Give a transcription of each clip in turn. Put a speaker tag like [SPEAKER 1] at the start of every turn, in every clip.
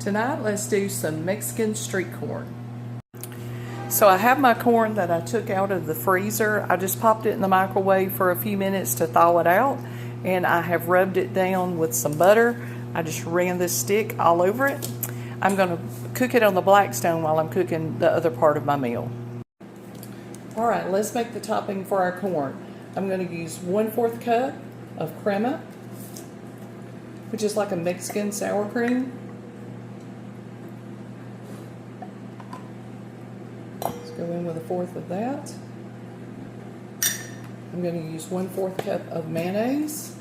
[SPEAKER 1] Tonight, let's do some Mexican street corn. So I have my corn that I took out of the freezer. I just popped it in the microwave for a few minutes to thaw it out, and I have rubbed it down with some butter. I just ran this stick all over it. I'm going to cook it on the Blackstone while I'm cooking the other part of my meal. All right, let's make the topping for our corn. I'm going to use 1/4 cup of crema, which is like a Mexican sour cream. Let's go in with 1/4 of that. I'm going to use 1/4 cup of mayonnaise.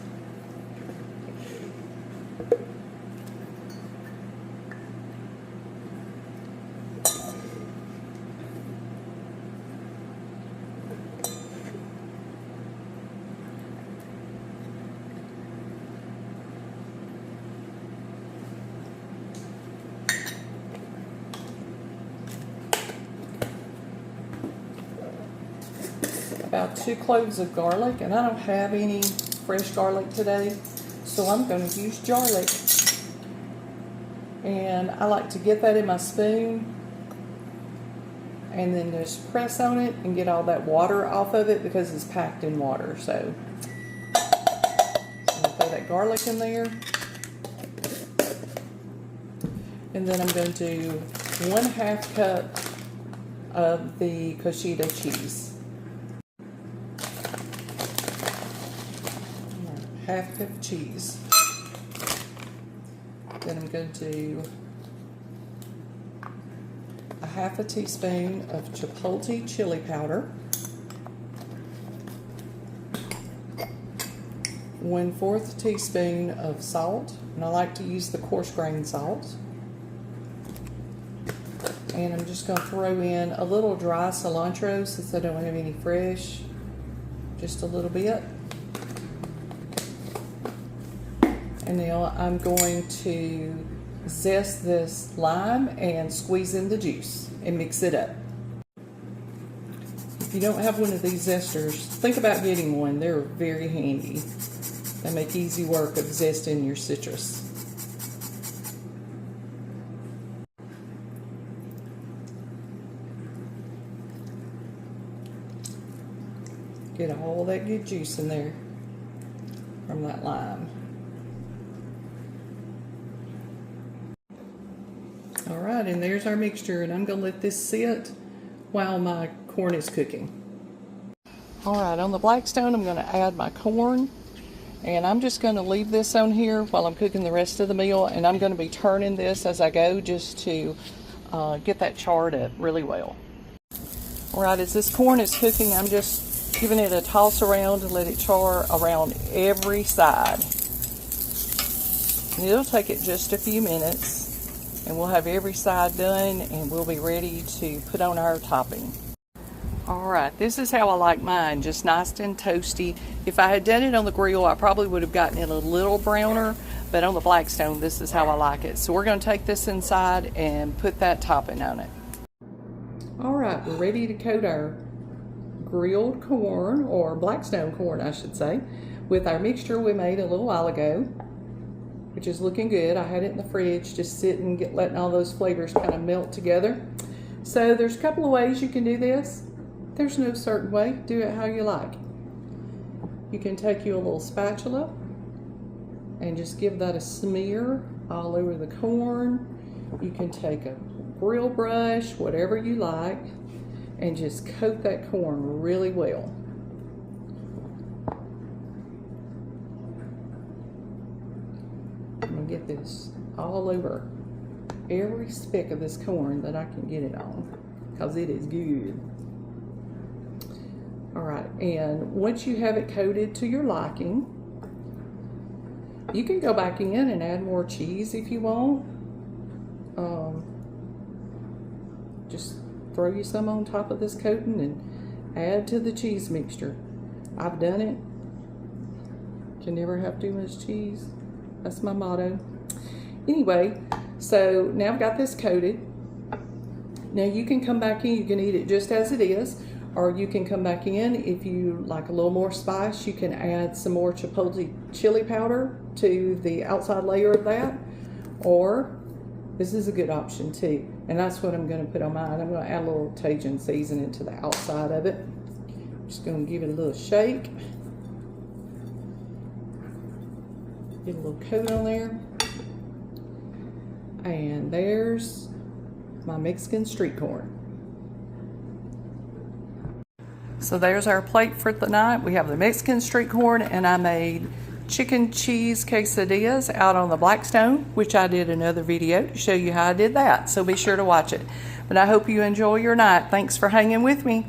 [SPEAKER 1] About 2 cloves of garlic, and I don't have any fresh garlic today, so I'm going to use garlic. And I like to get that in my spoon and then just press on it and get all that water off of it because it's packed in water. So I'm going to throw that garlic in there. And then I'm going to do 1/2 cup of the Cochita cheese. 1/2 cup of cheese. Then I'm going to do 1/2 teaspoon of chipotle chili powder, 1/4 teaspoon of salt, and I like to use the coarse grain salt. And I'm just going to throw in a little dry cilantro since I don't have any fresh, just a little bit. And now I'm going to zest this lime and squeeze in the juice and mix it up. If you don't have one of these zesters, think about getting one. They're very handy. They make easy work of zesting your citrus. Get all that good juice in there from that lime. All right, and there's our mixture, and I'm going to let this sit while my corn is cooking. All right, on the Blackstone, I'm going to add my corn, and I'm just going to leave this on here while I'm cooking the rest of the meal, and I'm going to be turning this as I go just to get that charred up really well. All right, as this corn is cooking, I'm just giving it a toss around to let it char around every side. And it'll take it just a few minutes. And we'll have every side done and we'll be ready to put on our topping. Alright, this is how I like mine, just nice and toasty. If I had done it on the grill, I probably would have gotten it a little browner, but on the Blackstone, this is how I like it. So we're going to take this inside and put that topping on it. Alright, we're ready to coat our grilled corn, or Blackstone corn I should say, with our mixture we made a little while ago, which is looking good. I had it in the fridge just sitting, letting all those flavors kind of melt together. So there's a couple of ways you can do this. There's no certain way. Do it how you like. You can take you a little spatula and just give that a smear all over the corn. You can take a grill brush, whatever you like, and just coat that corn really well. I'm going to get this all over every speck of this corn that I can get it on, because it is good. All right, and once you have it coated to your liking, you can go back in and add more cheese if you want. Just throw you some on top of this coating and add to the cheese mixture. I've done it. Can never have too much cheese. That's my motto. Anyway, so now I've got this coated. Now you can come back in, you can eat it just as it is, or you can come back in if you like a little more spice. You can add some more chipotle chili powder to the outside layer of that, or This is a good option too. And that's what I'm going to put on mine. I'm going to add a little Cajun seasoning to the outside of it. Just going to give it a little shake. Get a little coat on there. And there's my Mexican street corn. So there's our plate for the night. We have the Mexican street corn, and I made chicken cheese quesadillas out on the Blackstone, which I did another video to show you how I did that. So be sure to watch it. But I hope you enjoy your night. Thanks for hanging with me.